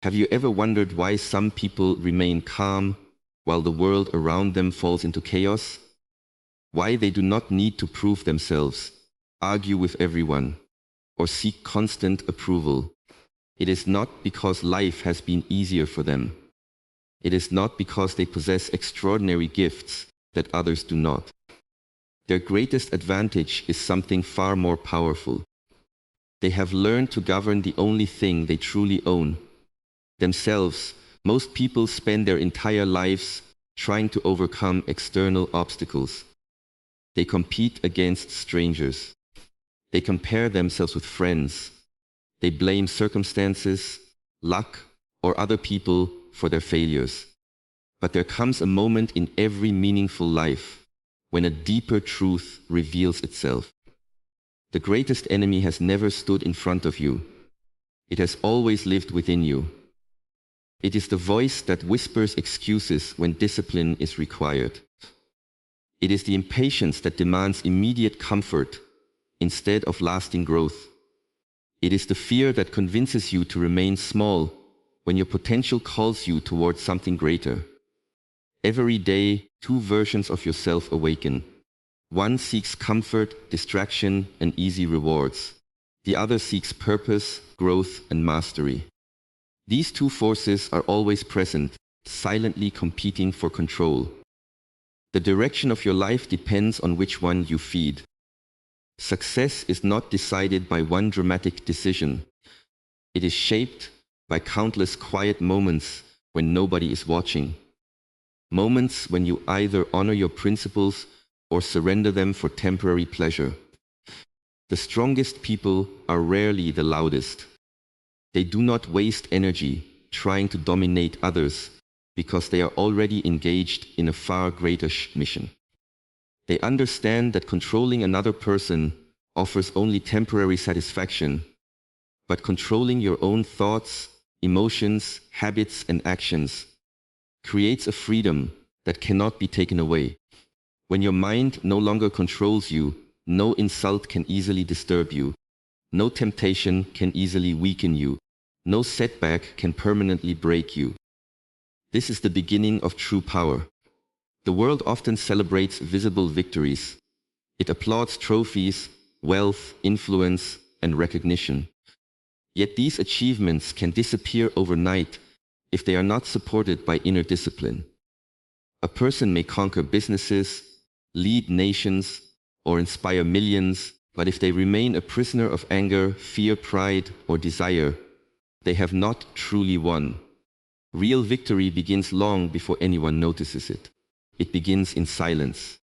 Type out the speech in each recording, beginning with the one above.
Have you ever wondered why some people remain calm while the world around them falls into chaos? Why they do not need to prove themselves, argue with everyone, or seek constant approval? It is not because life has been easier for them. It is not because they possess extraordinary gifts that others do not. Their greatest advantage is something far more powerful. They have learned to govern the only thing they truly own, themselves. Most people spend their entire lives trying to overcome external obstacles. They compete against strangers. They compare themselves with friends. They blame circumstances, luck, or other people for their failures. But there comes a moment in every meaningful life when a deeper truth reveals itself. The greatest enemy has never stood in front of you. It has always lived within you. It is the voice that whispers excuses when discipline is required. It is the impatience that demands immediate comfort instead of lasting growth. It is the fear that convinces you to remain small when your potential calls you towards something greater. Every day, two versions of yourself awaken. One seeks comfort, distraction, and easy rewards. The other seeks purpose, growth, and mastery. These two forces are always present, silently competing for control. The direction of your life depends on which one you feed. Success is not decided by one dramatic decision. It is shaped by countless quiet moments when nobody is watching. Moments when you either honor your principles or surrender them for temporary pleasure. The strongest people are rarely the loudest. They do not waste energy trying to dominate others because they are already engaged in a far greater mission. They understand that controlling another person offers only temporary satisfaction, but controlling your own thoughts, emotions, habits, and actions creates a freedom that cannot be taken away. When your mind no longer controls you, no insult can easily disturb you. No temptation can easily weaken you. No setback can permanently break you. This is the beginning of true power. The world often celebrates visible victories. It applauds trophies, wealth, influence, and recognition. Yet these achievements can disappear overnight if they are not supported by inner discipline. A person may conquer businesses, lead nations, or inspire millions, but if they remain a prisoner of anger, fear, pride, or desire, they have not truly won. Real victory begins long before anyone notices it. It begins in silence.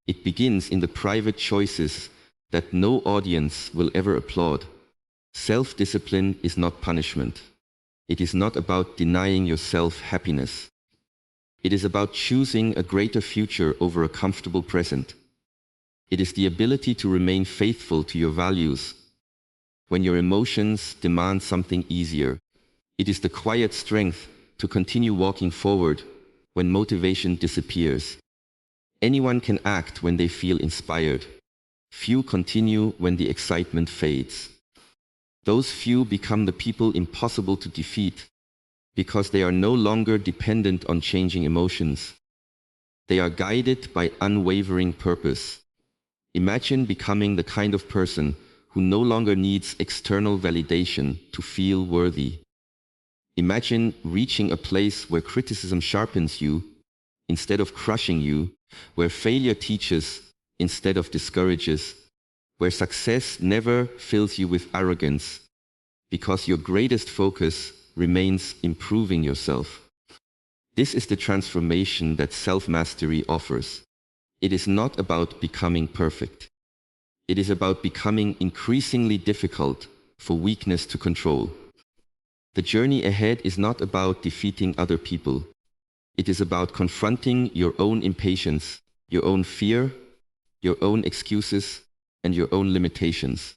It begins in the private choices that no audience will ever applaud. Self-discipline is not punishment. It is not about denying yourself happiness. It is about choosing a greater future over a comfortable present. It is the ability to remain faithful to your values when your emotions demand something easier. It is the quiet strength to continue walking forward when motivation disappears. Anyone can act when they feel inspired. Few continue when the excitement fades. Those few become the people impossible to defeat because they are no longer dependent on changing emotions. They are guided by unwavering purpose. Imagine becoming the kind of person who no longer needs external validation to feel worthy. Imagine reaching a place where criticism sharpens you instead of crushing you, where failure teaches instead of discourages, where success never fills you with arrogance, because your greatest focus remains improving yourself. This is the transformation that self-mastery offers. It is not about becoming perfect. It is about becoming increasingly difficult for weakness to control. The journey ahead is not about defeating other people. It is about confronting your own impatience, your own fear, your own excuses, and your own limitations.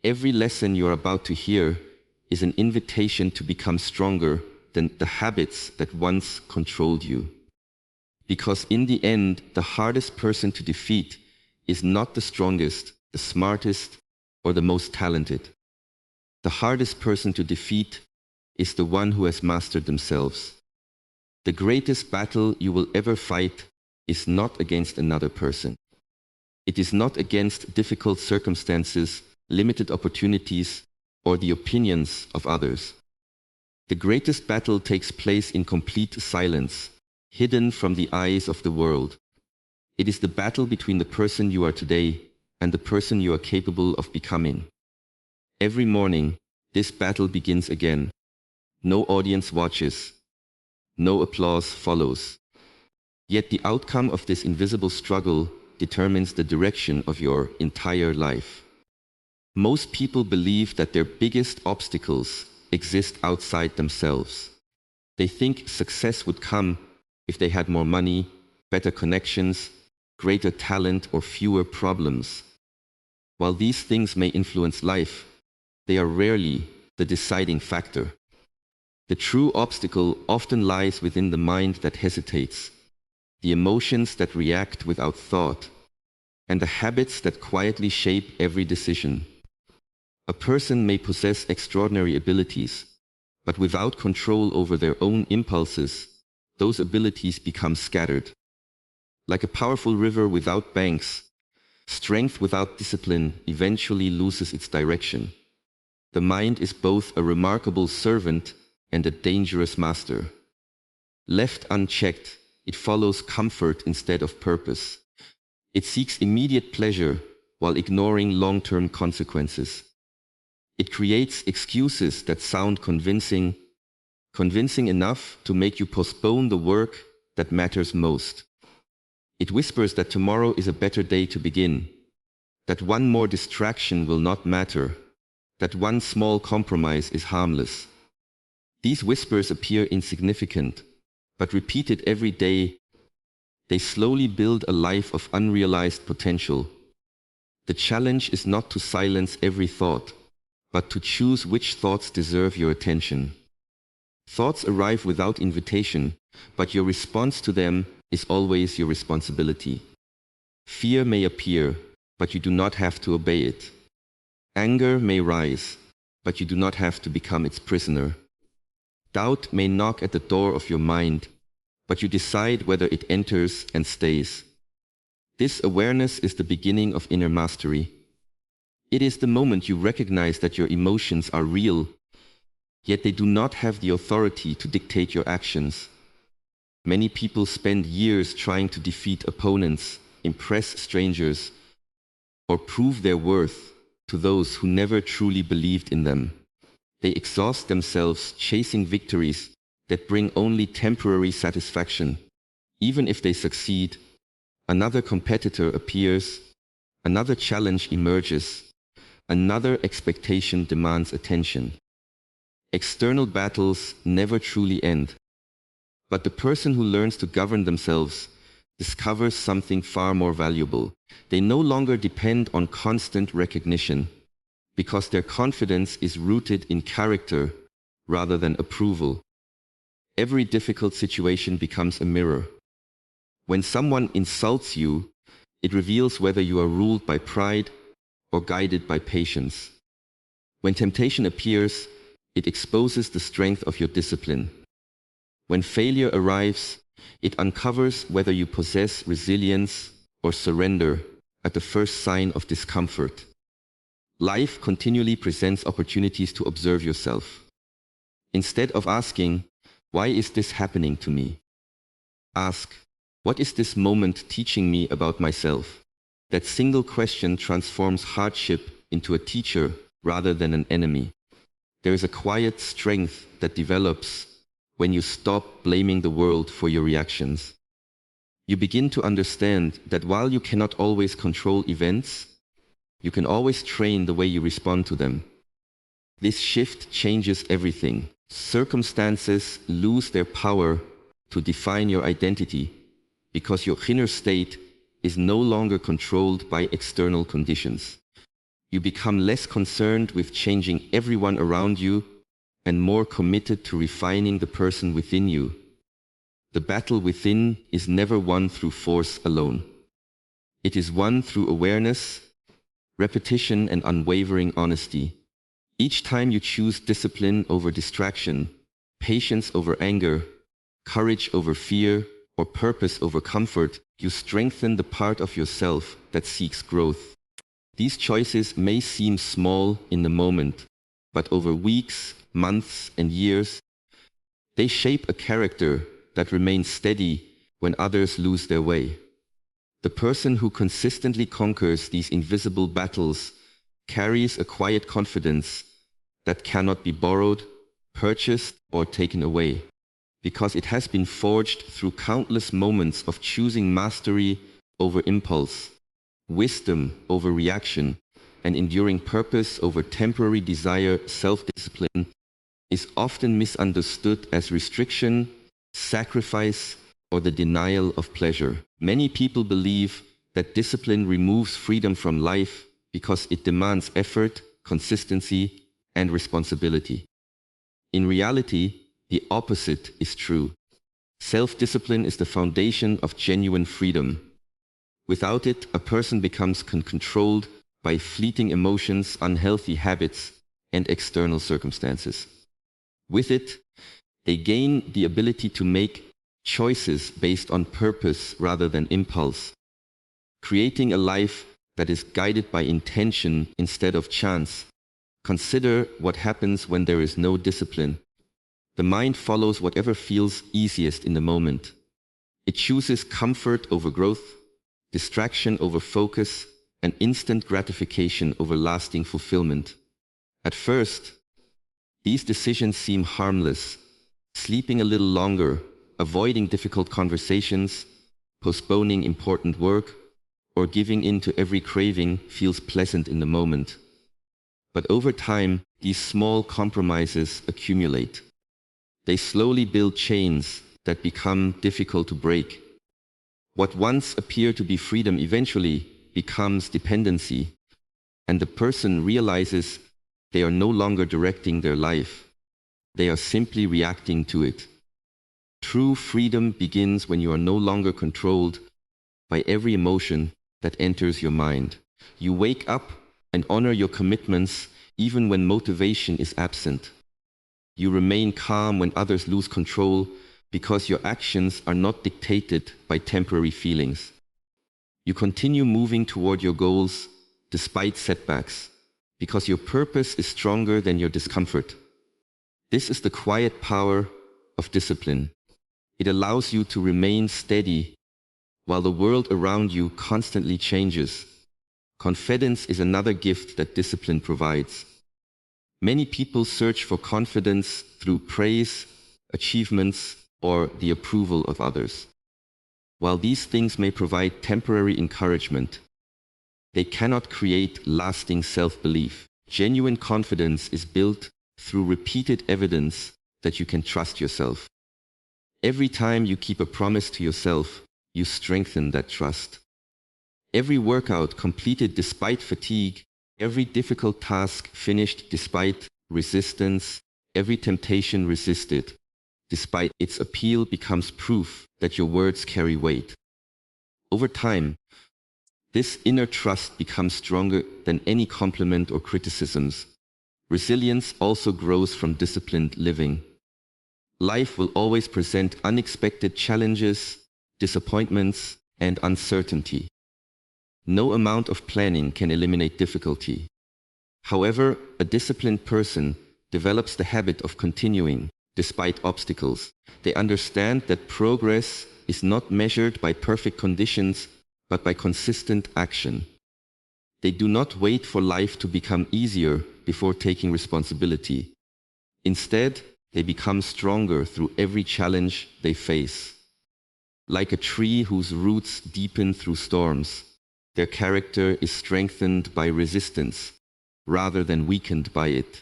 Every lesson you are about to hear is an invitation to become stronger than the habits that once controlled you. Because in the end, the hardest person to defeat is not the strongest, the smartest, or the most talented. The hardest person to defeat is the one who has mastered themselves. The greatest battle you will ever fight is not against another person. It is not against difficult circumstances, limited opportunities, or the opinions of others. The greatest battle takes place in complete silence, hidden from the eyes of the world. It is the battle between the person you are today and the person you are capable of becoming. Every morning, this battle begins again. No audience watches. No applause follows. Yet the outcome of this invisible struggle determines the direction of your entire life. Most people believe that their biggest obstacles exist outside themselves. They think success would come if they had more money, better connections, greater talent, or fewer problems. While these things may influence life, they are rarely the deciding factor. The true obstacle often lies within the mind that hesitates, the emotions that react without thought, and the habits that quietly shape every decision. A person may possess extraordinary abilities, but without control over their own impulses, those abilities become scattered. Like a powerful river without banks, strength without discipline eventually loses its direction. The mind is both a remarkable servant and a dangerous master. Left unchecked, it follows comfort instead of purpose. It seeks immediate pleasure while ignoring long-term consequences. It creates excuses that sound convincing enough to make you postpone the work that matters most. It whispers that tomorrow is a better day to begin, that one more distraction will not matter, that one small compromise is harmless. These whispers appear insignificant, but repeated every day, they slowly build a life of unrealized potential. The challenge is not to silence every thought, but to choose which thoughts deserve your attention. Thoughts arrive without invitation, but your response to them is always your responsibility. Fear may appear, but you do not have to obey it. Anger may rise, but you do not have to become its prisoner. Doubt may knock at the door of your mind, but you decide whether it enters and stays. This awareness is the beginning of inner mastery. It is the moment you recognize that your emotions are real, yet they do not have the authority to dictate your actions. Many people spend years trying to defeat opponents, impress strangers, or prove their worth to those who never truly believed in them. They exhaust themselves chasing victories that bring only temporary satisfaction. Even if they succeed, another competitor appears, another challenge emerges, another expectation demands attention. External battles never truly end, but the person who learns to govern themselves discovers something far more valuable. They no longer depend on constant recognition, because their confidence is rooted in character rather than approval. Every difficult situation becomes a mirror. When someone insults you, it reveals whether you are ruled by pride or guided by patience. When temptation appears, it exposes the strength of your discipline. When failure arrives, it uncovers whether you possess resilience or surrender at the first sign of discomfort. Life continually presents opportunities to observe yourself. Instead of asking, "Why is this happening to me?" ask, "What is this moment teaching me about myself?" That single question transforms hardship into a teacher rather than an enemy. There is a quiet strength that develops when you stop blaming the world for your reactions. You begin to understand that while you cannot always control events, you can always train the way you respond to them. This shift changes everything. Circumstances lose their power to define your identity because your inner state is no longer controlled by external conditions. You become less concerned with changing everyone around you and more committed to refining the person within you. The battle within is never won through force alone. It is won through awareness, repetition, and unwavering honesty. Each time you choose discipline over distraction, patience over anger, courage over fear, or purpose over comfort, you strengthen the part of yourself that seeks growth. These choices may seem small in the moment, but over weeks, months, and years, they shape a character that remains steady when others lose their way. The person who consistently conquers these invisible battles carries a quiet confidence that cannot be borrowed, purchased, or taken away, because it has been forged through countless moments of choosing mastery over impulse, wisdom over reaction, and enduring purpose over temporary desire. Self-discipline is often misunderstood as restriction, sacrifice, or the denial of pleasure. Many people believe that discipline removes freedom from life because it demands effort, consistency, and responsibility. In reality, the opposite is true. Self-discipline is the foundation of genuine freedom. Without it, a person becomes controlled by fleeting emotions, unhealthy habits, and external circumstances. With it, they gain the ability to make choices based on purpose rather than impulse, creating a life that is guided by intention instead of chance. Consider what happens when there is no discipline. The mind follows whatever feels easiest in the moment. It chooses comfort over growth, distraction over focus, and instant gratification over lasting fulfillment. At first, these decisions seem harmless. Sleeping a little longer, avoiding difficult conversations, postponing important work, or giving in to every craving feels pleasant in the moment. But over time, these small compromises accumulate. They slowly build chains that become difficult to break. What once appeared to be freedom eventually becomes dependency, and the person realizes they are no longer directing their life. They are simply reacting to it. True freedom begins when you are no longer controlled by every emotion that enters your mind. You wake up and honor your commitments even when motivation is absent. You remain calm when others lose control because your actions are not dictated by temporary feelings. You continue moving toward your goals despite setbacks because your purpose is stronger than your discomfort. This is the quiet power of discipline. It allows you to remain steady while the world around you constantly changes. Confidence is another gift that discipline provides. Many people search for confidence through praise, achievements, or the approval of others. While these things may provide temporary encouragement, they cannot create lasting self-belief. Genuine confidence is built through repeated evidence that you can trust yourself. Every time you keep a promise to yourself, you strengthen that trust. Every workout completed despite fatigue, every difficult task finished despite resistance, every temptation resisted despite its appeal becomes proof that your words carry weight. Over time, this inner trust becomes stronger than any compliment or criticisms. Resilience also grows from disciplined living. Life will always present unexpected challenges, disappointments, and uncertainty. No amount of planning can eliminate difficulty. However, a disciplined person develops the habit of continuing despite obstacles. They understand that progress is not measured by perfect conditions, but by consistent action. They do not wait for life to become easier before taking responsibility. Instead, they become stronger through every challenge they face. Like a tree whose roots deepen through storms, their character is strengthened by resistance rather than weakened by it.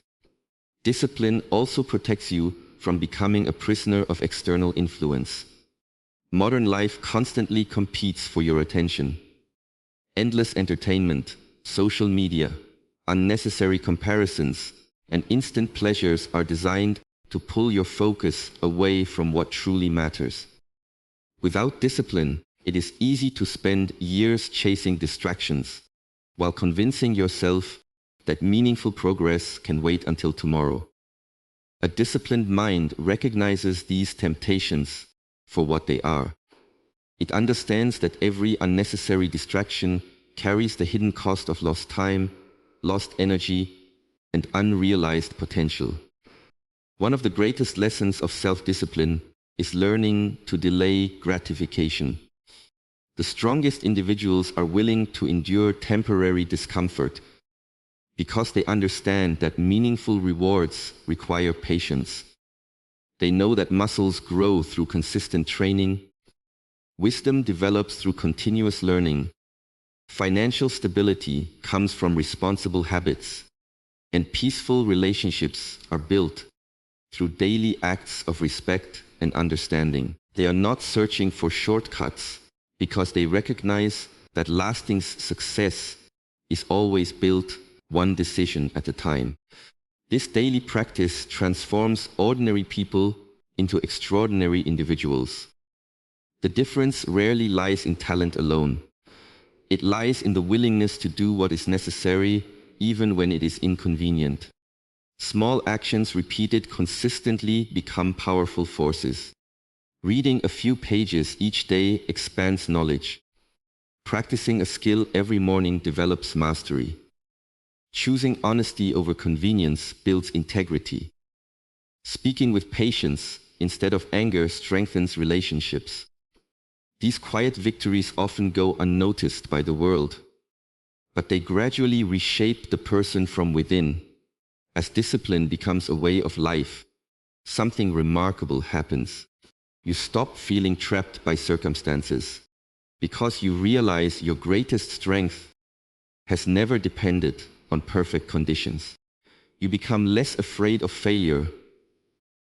Discipline also protects you from becoming a prisoner of external influence. Modern life constantly competes for your attention. Endless entertainment, social media, unnecessary comparisons, and instant pleasures are designed to pull your focus away from what truly matters. Without discipline, it is easy to spend years chasing distractions, while convincing yourself that meaningful progress can wait until tomorrow. A disciplined mind recognizes these temptations for what they are. It understands that every unnecessary distraction carries the hidden cost of lost time, lost energy, and unrealized potential. One of the greatest lessons of self-discipline is learning to delay gratification. The strongest individuals are willing to endure temporary discomfort because they understand that meaningful rewards require patience. They know that muscles grow through consistent training, wisdom develops through continuous learning, financial stability comes from responsible habits, and peaceful relationships are built through daily acts of respect and understanding. They are not searching for shortcuts because they recognize that lasting success is always built one decision at a time. This daily practice transforms ordinary people into extraordinary individuals. The difference rarely lies in talent alone. It lies in the willingness to do what is necessary, even when it is inconvenient. Small actions repeated consistently become powerful forces. Reading a few pages each day expands knowledge. Practicing a skill every morning develops mastery. Choosing honesty over convenience builds integrity. Speaking with patience instead of anger strengthens relationships. These quiet victories often go unnoticed by the world, but they gradually reshape the person from within. As discipline becomes a way of life, something remarkable happens. You stop feeling trapped by circumstances because you realize your greatest strength has never depended on perfect conditions. You become less afraid of failure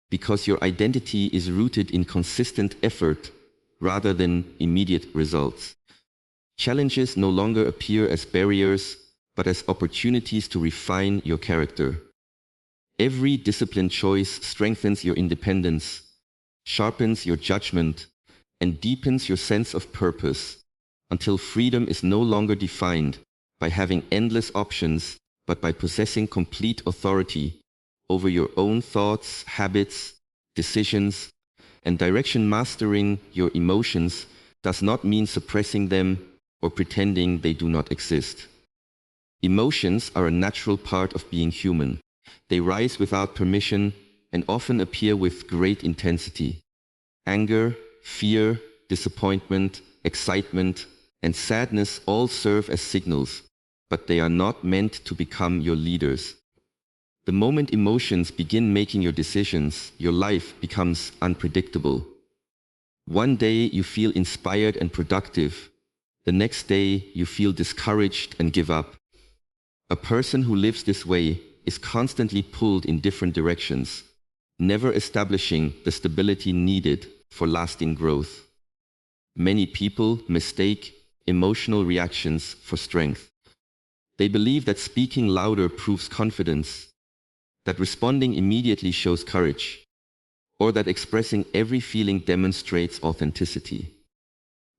because your identity is rooted in consistent effort rather than immediate results. Challenges no longer appear as barriers, but as opportunities to refine your character. Every disciplined choice strengthens your independence, sharpens your judgment, and deepens your sense of purpose, until freedom is no longer defined by having endless options, but by possessing complete authority over your own thoughts, habits, decisions, and direction. Mastering your emotions does not mean suppressing them or pretending they do not exist. Emotions are a natural part of being human. They rise without permission and often appear with great intensity. Anger, fear, disappointment, excitement, and sadness all serve as signals, but they are not meant to become your leaders. The moment emotions begin making your decisions, your life becomes unpredictable. One day you feel inspired and productive. The next day you feel discouraged and give up. A person who lives this way is constantly pulled in different directions, never establishing the stability needed for lasting growth. Many people mistake emotional reactions for strength. They believe that speaking louder proves confidence, that responding immediately shows courage, or that expressing every feeling demonstrates authenticity.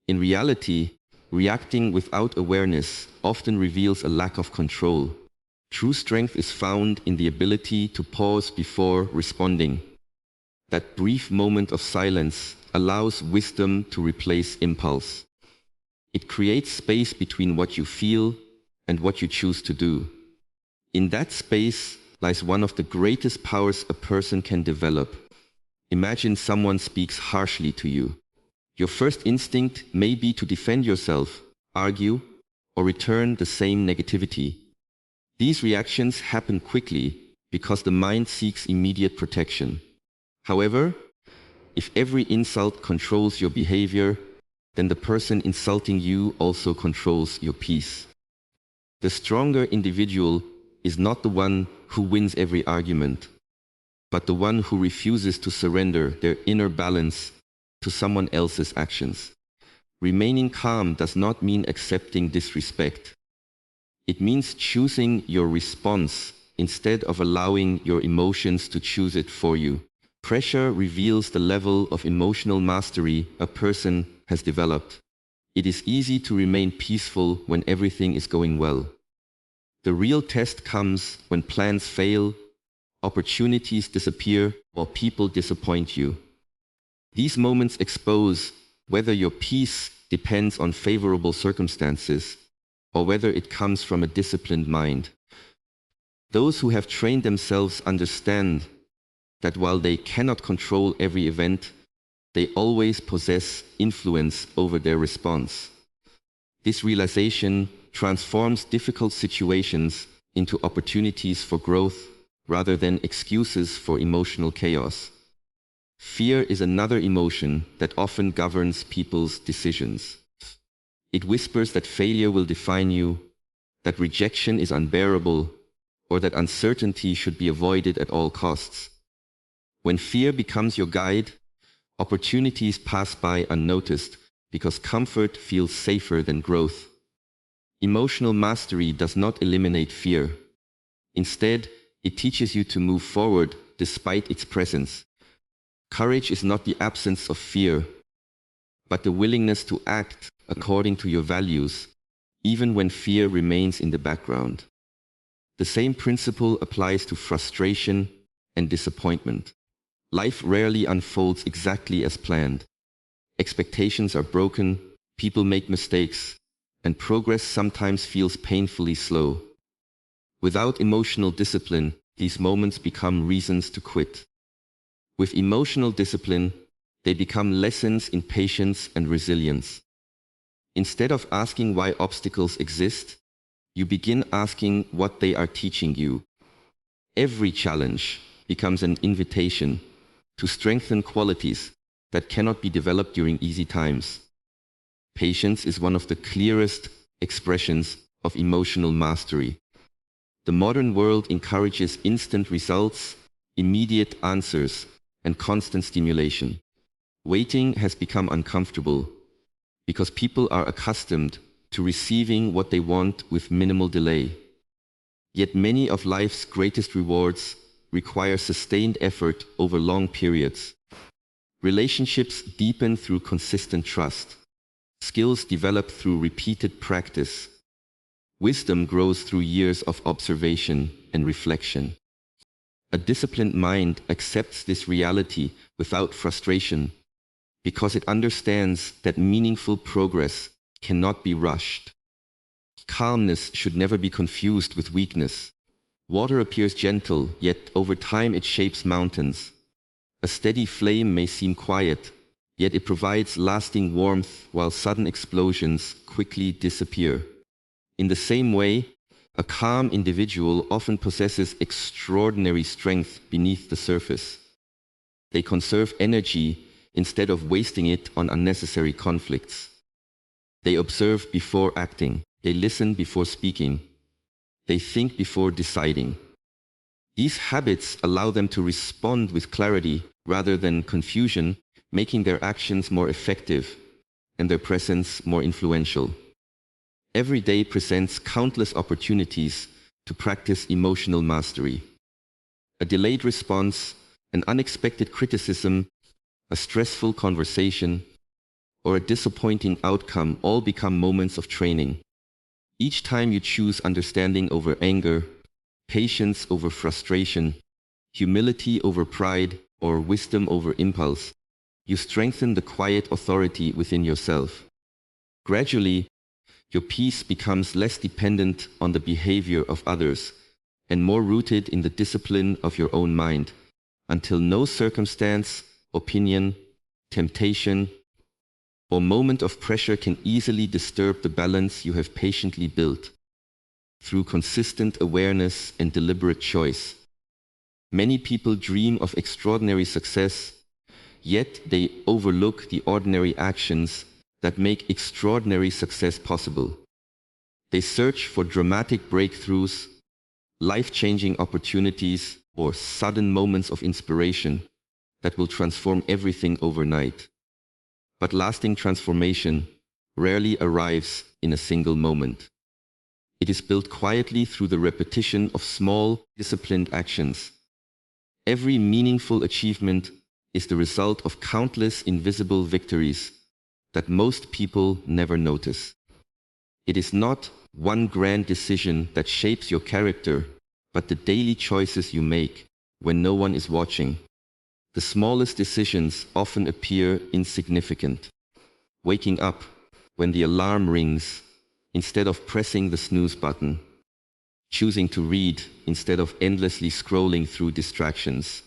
In reality, reacting without awareness often reveals a lack of control. True strength is found in the ability to pause before responding. That brief moment of silence allows wisdom to replace impulse. It creates space between what you feel and what you choose to do. In that space lies one of the greatest powers a person can develop. Imagine someone speaks harshly to you. Your first instinct may be to defend yourself, argue, or return the same negativity. These reactions happen quickly because the mind seeks immediate protection. However, if every insult controls your behavior, then the person insulting you also controls your peace. The stronger individual is not the one who wins every argument, but the one who refuses to surrender their inner balance to someone else's actions. Remaining calm does not mean accepting disrespect. It means choosing your response instead of allowing your emotions to choose it for you. Pressure reveals the level of emotional mastery a person has developed. It is easy to remain peaceful when everything is going well. The real test comes when plans fail, opportunities disappear, or people disappoint you. These moments expose whether your peace depends on favorable circumstances or whether it comes from a disciplined mind. Those who have trained themselves understand that while they cannot control every event, they always possess influence over their response. This realization transforms difficult situations into opportunities for growth rather than excuses for emotional chaos. Fear is another emotion that often governs people's decisions. It whispers that failure will define you, that rejection is unbearable, or that uncertainty should be avoided at all costs. When fear becomes your guide, opportunities pass by unnoticed because comfort feels safer than growth. Emotional mastery does not eliminate fear. Instead, it teaches you to move forward despite its presence. Courage is not the absence of fear, but the willingness to act according to your values, even when fear remains in the background. The same principle applies to frustration and disappointment. Life rarely unfolds exactly as planned. Expectations are broken, people make mistakes, and progress sometimes feels painfully slow. Without emotional discipline, these moments become reasons to quit. With emotional discipline, they become lessons in patience and resilience. Instead of asking why obstacles exist, you begin asking what they are teaching you. Every challenge becomes an invitation to strengthen qualities that cannot be developed during easy times. Patience is one of the clearest expressions of emotional mastery. The modern world encourages instant results, immediate answers, and constant stimulation. Waiting has become uncomfortable because people are accustomed to receiving what they want with minimal delay. Yet many of life's greatest rewards require sustained effort over long periods. Relationships deepen through consistent trust. Skills develop through repeated practice. Wisdom grows through years of observation and reflection. A disciplined mind accepts this reality without frustration because it understands that meaningful progress cannot be rushed. Calmness should never be confused with weakness. Water appears gentle, yet over time it shapes mountains. A steady flame may seem quiet, yet it provides lasting warmth while sudden explosions quickly disappear. In the same way, a calm individual often possesses extraordinary strength beneath the surface. They conserve energy instead of wasting it on unnecessary conflicts. They observe before acting. They listen before speaking. They think before deciding. These habits allow them to respond with clarity rather than confusion, making their actions more effective and their presence more influential. Every day presents countless opportunities to practice emotional mastery. A delayed response, an unexpected criticism, a stressful conversation, or a disappointing outcome all become moments of training. Each time you choose understanding over anger, patience over frustration, humility over pride, or wisdom over impulse, you strengthen the quiet authority within yourself. Gradually, your peace becomes less dependent on the behavior of others and more rooted in the discipline of your own mind, until no circumstance, opinion, temptation, or moment of pressure can easily disturb the balance you have patiently built. Through consistent awareness and deliberate choice, many people dream of extraordinary success, yet they overlook the ordinary actions that make extraordinary success possible. They search for dramatic breakthroughs, life-changing opportunities, or sudden moments of inspiration that will transform everything overnight. But lasting transformation rarely arrives in a single moment. It is built quietly through the repetition of small, disciplined actions. Every meaningful achievement is the result of countless invisible victories that most people never notice. It is not one grand decision that shapes your character, but the daily choices you make when no one is watching. The smallest decisions often appear insignificant. Waking up when the alarm rings instead of pressing the snooze button. Choosing to read instead of endlessly scrolling through distractions.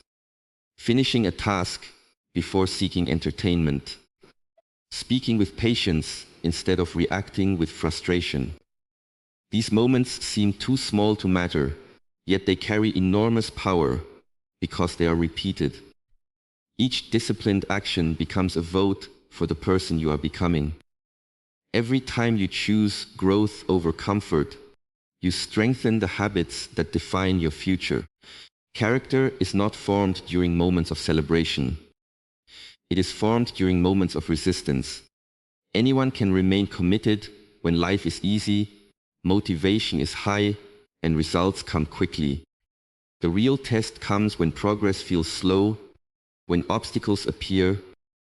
Finishing a task before seeking entertainment. Speaking with patience instead of reacting with frustration. These moments seem too small to matter, yet they carry enormous power because they are repeated. Each disciplined action becomes a vote for the person you are becoming. Every time you choose growth over comfort, you strengthen the habits that define your future. Character is not formed during moments of celebration. It is formed during moments of resistance. Anyone can remain committed when life is easy, motivation is high, and results come quickly. The real test comes when progress feels slow, when obstacles appear,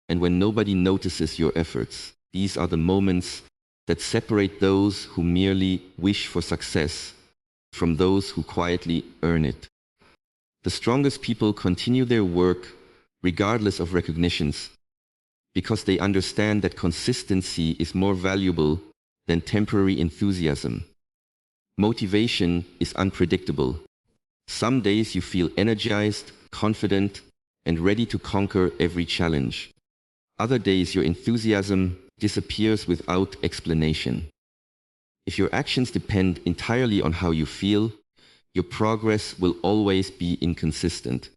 and when nobody notices your efforts. These are the moments that separate those who merely wish for success from those who quietly earn it. The strongest people continue their work regardless of recognitions, because they understand that consistency is more valuable than temporary enthusiasm. Motivation is unpredictable. Some days you feel energized, confident, and ready to conquer every challenge. Other days your enthusiasm disappears without explanation. If your actions depend entirely on how you feel, your progress will always be inconsistent.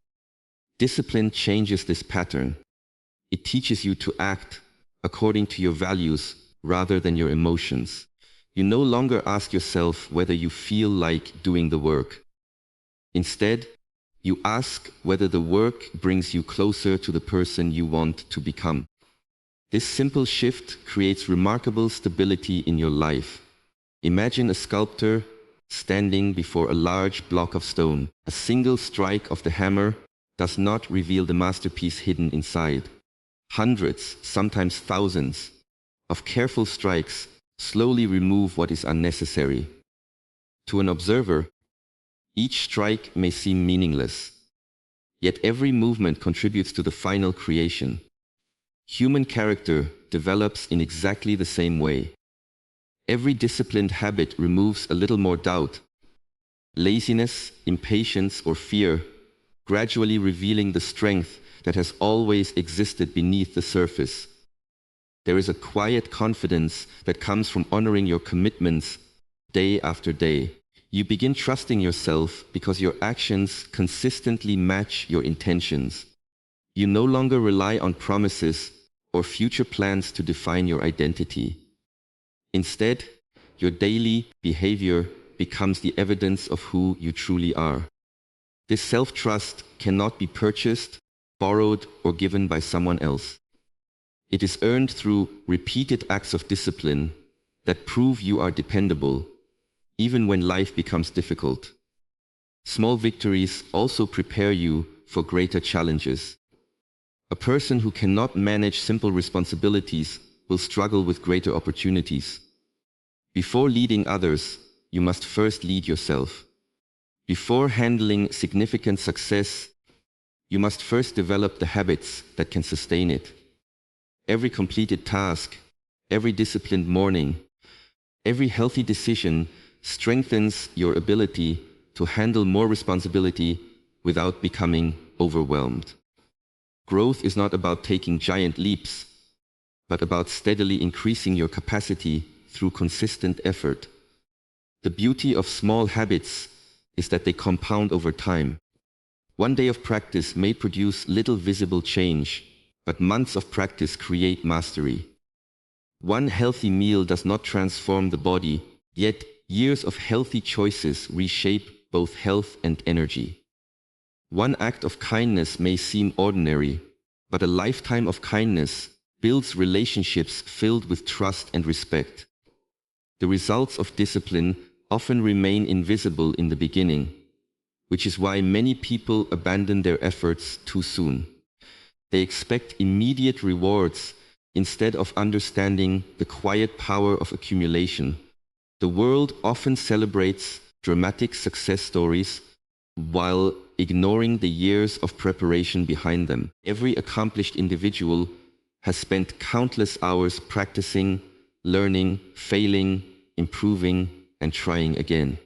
Discipline changes this pattern. It teaches you to act according to your values rather than your emotions. You no longer ask yourself whether you feel like doing the work. Instead, you ask whether the work brings you closer to the person you want to become. This simple shift creates remarkable stability in your life. Imagine a sculptor standing before a large block of stone. A single strike of the hammer does not reveal the masterpiece hidden inside. Hundreds, sometimes thousands, of careful strikes slowly remove what is unnecessary. To an observer, each strike may seem meaningless, yet every movement contributes to the final creation. Human character develops in exactly the same way. Every disciplined habit removes a little more doubt, laziness, impatience, or fear, gradually revealing the strength that has always existed beneath the surface. There is a quiet confidence that comes from honoring your commitments day after day. You begin trusting yourself because your actions consistently match your intentions. You no longer rely on promises or future plans to define your identity. Instead, your daily behavior becomes the evidence of who you truly are. This self-trust cannot be purchased, borrowed, or given by someone else. It is earned through repeated acts of discipline that prove you are dependable, even when life becomes difficult. Small victories also prepare you for greater challenges. A person who cannot manage simple responsibilities will struggle with greater opportunities. Before leading others, you must first lead yourself. Before handling significant success, you must first develop the habits that can sustain it. Every completed task, every disciplined morning, every healthy decision strengthens your ability to handle more responsibility without becoming overwhelmed. Growth is not about taking giant leaps, but about steadily increasing your capacity through consistent effort. The beauty of small habits is that they compound over time. One day of practice may produce little visible change, but months of practice create mastery. One healthy meal does not transform the body, yet years of healthy choices reshape both health and energy. One act of kindness may seem ordinary, but a lifetime of kindness builds relationships filled with trust and respect. The results of discipline often remain invisible in the beginning, which is why many people abandon their efforts too soon. They expect immediate rewards instead of understanding the quiet power of accumulation. The world often celebrates dramatic success stories while ignoring the years of preparation behind them. Every accomplished individual has spent countless hours practicing, learning, failing, improving, and trying again.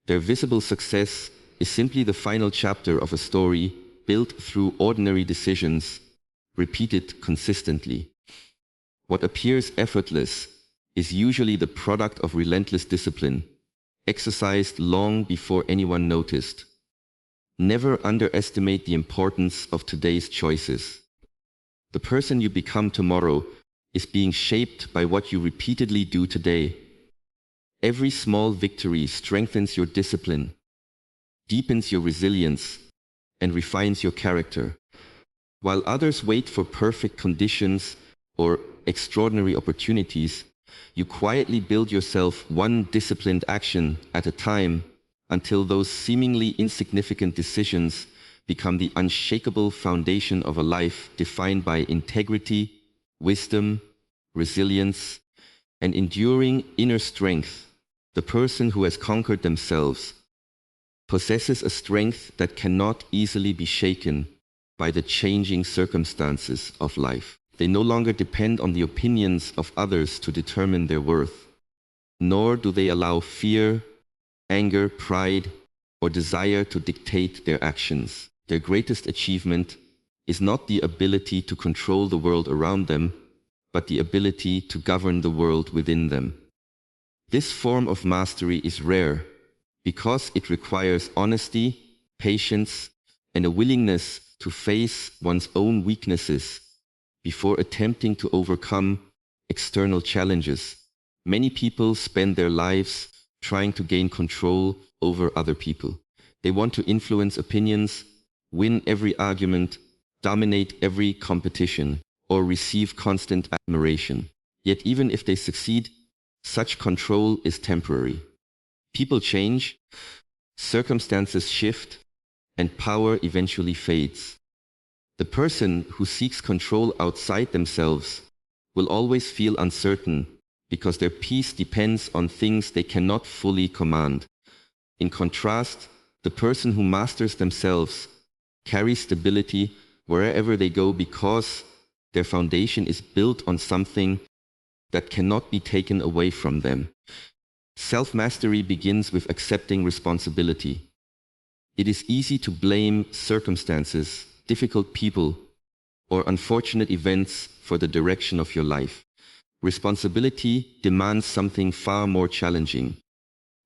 Their visible success is simply the final chapter of a story built through ordinary decisions, repeated consistently. What appears effortless is usually the product of relentless discipline, exercised long before anyone noticed. Never underestimate the importance of today's choices. The person you become tomorrow is being shaped by what you repeatedly do today. Every small victory strengthens your discipline, deepens your resilience, and refines your character. While others wait for perfect conditions or extraordinary opportunities, you quietly build yourself one disciplined action at a time until those seemingly insignificant decisions become the unshakable foundation of a life defined by integrity, wisdom, resilience, and enduring inner strength. The person who has conquered themselves possesses a strength that cannot easily be shaken by the changing circumstances of life. They no longer depend on the opinions of others to determine their worth, nor do they allow fear, anger, pride, or desire to dictate their actions. Their greatest achievement is not the ability to control the world around them, but the ability to govern the world within them. This form of mastery is rare because it requires honesty, patience, and a willingness to face one's own weaknesses before attempting to overcome external challenges. Many people spend their lives trying to gain control over other people. They want to influence opinions, win every argument, dominate every competition, or receive constant admiration. Yet even if they succeed, such control is temporary. People change, circumstances shift, and power eventually fades. The person who seeks control outside themselves will always feel uncertain because their peace depends on things they cannot fully command. In contrast, the person who masters themselves carries stability wherever they go because their foundation is built on something that cannot be taken away from them. Self-mastery begins with accepting responsibility. It is easy to blame circumstances, difficult people, or unfortunate events for the direction of your life. Responsibility demands something far more challenging.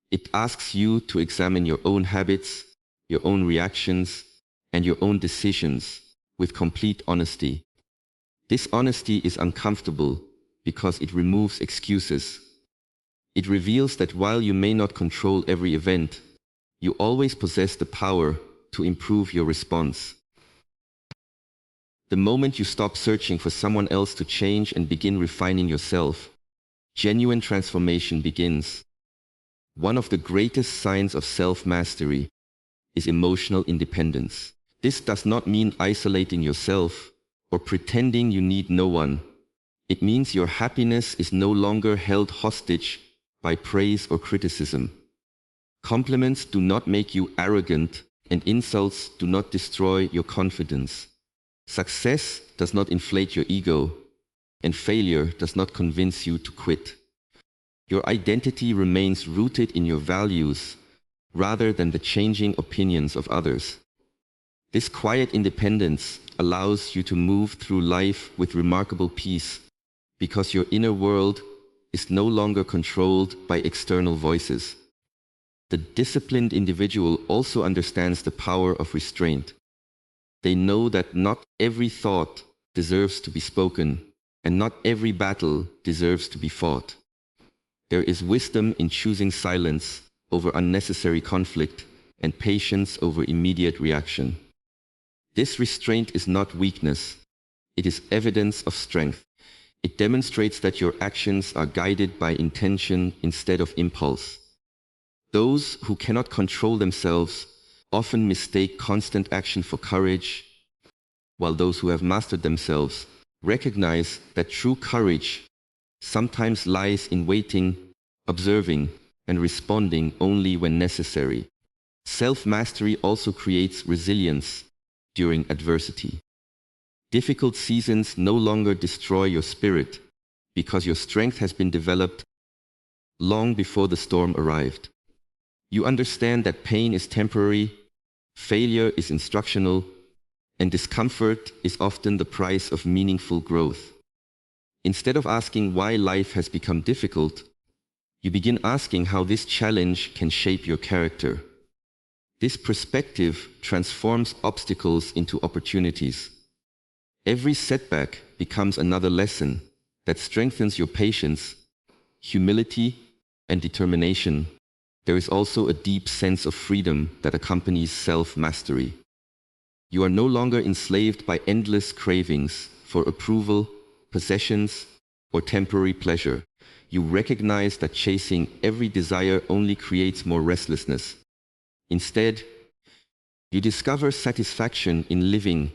It asks you to examine your own habits, your own reactions, and your own decisions with complete honesty. This honesty is uncomfortable because it removes excuses. It reveals that while you may not control every event, you always possess the power to improve your response. The moment you stop searching for someone else to change and begin refining yourself, genuine transformation begins. One of the greatest signs of self-mastery is emotional independence. This does not mean isolating yourself or pretending you need no one. It means your happiness is no longer held hostage by praise or criticism. Compliments do not make you arrogant, and insults do not destroy your confidence. Success does not inflate your ego, and failure does not convince you to quit. Your identity remains rooted in your values rather than the changing opinions of others. This quiet independence allows you to move through life with remarkable peace because your inner world is no longer controlled by external voices. The disciplined individual also understands the power of restraint. They know that not every thought deserves to be spoken, and not every battle deserves to be fought. There is wisdom in choosing silence over unnecessary conflict and patience over immediate reaction. This restraint is not weakness, it is evidence of strength. It demonstrates that your actions are guided by intention instead of impulse. Those who cannot control themselves often mistake constant action for courage, while those who have mastered themselves recognize that true courage sometimes lies in waiting observing, and responding only when necessary. Self-mastery also creates resilience during adversity. Difficult seasons no longer destroy your spirit because your strength has been developed long before the storm arrived. You understand that pain is temporary, failure is instructional, and discomfort is often the price of meaningful growth. Instead of asking why life has become difficult, you begin asking how this challenge can shape your character. This perspective transforms obstacles into opportunities. Every setback becomes another lesson that strengthens your patience, humility, and determination. There is also a deep sense of freedom that accompanies self-mastery. You are no longer enslaved by endless cravings for approval, possessions, or temporary pleasure. You recognize that chasing every desire only creates more restlessness. Instead, you discover satisfaction in living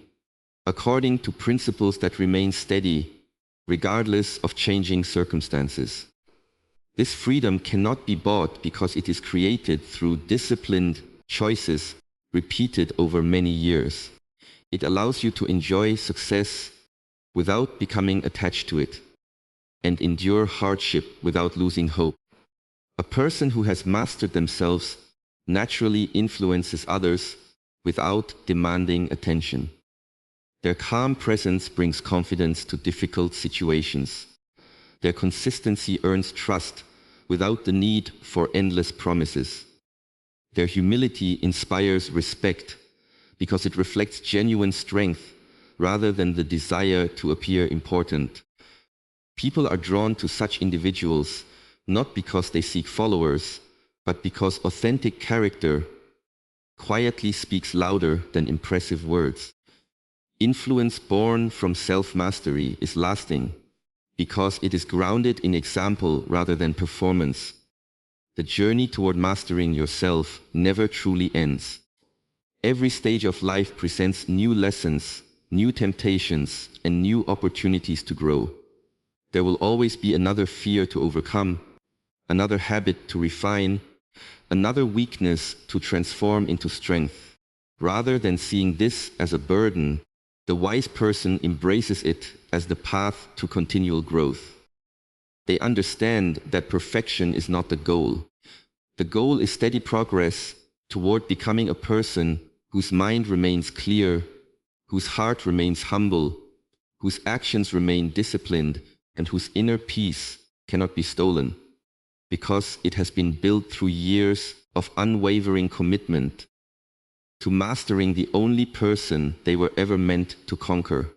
according to principles that remain steady, regardless of changing circumstances. This freedom cannot be bought because it is created through disciplined choices repeated over many years. It allows you to enjoy success without becoming attached to it, and endure hardship without losing hope. A person who has mastered themselves naturally influences others without demanding attention. Their calm presence brings confidence to difficult situations. Their consistency earns trust without the need for endless promises. Their humility inspires respect because it reflects genuine strength rather than the desire to appear important. People are drawn to such individuals not because they seek followers, but because authentic character quietly speaks louder than impressive words. Influence born from self-mastery is lasting because it is grounded in example rather than performance. The journey toward mastering yourself never truly ends. Every stage of life presents new lessons, new temptations, and new opportunities to grow. There will always be another fear to overcome, another habit to refine, another weakness to transform into strength. Rather than seeing this as a burden, the wise person embraces it as the path to continual growth. They understand that perfection is not the goal. The goal is steady progress toward becoming a person whose mind remains clear, whose heart remains humble, whose actions remain disciplined, and whose inner peace cannot be stolen, because it has been built through years of unwavering commitment to mastering the only person they were ever meant to conquer.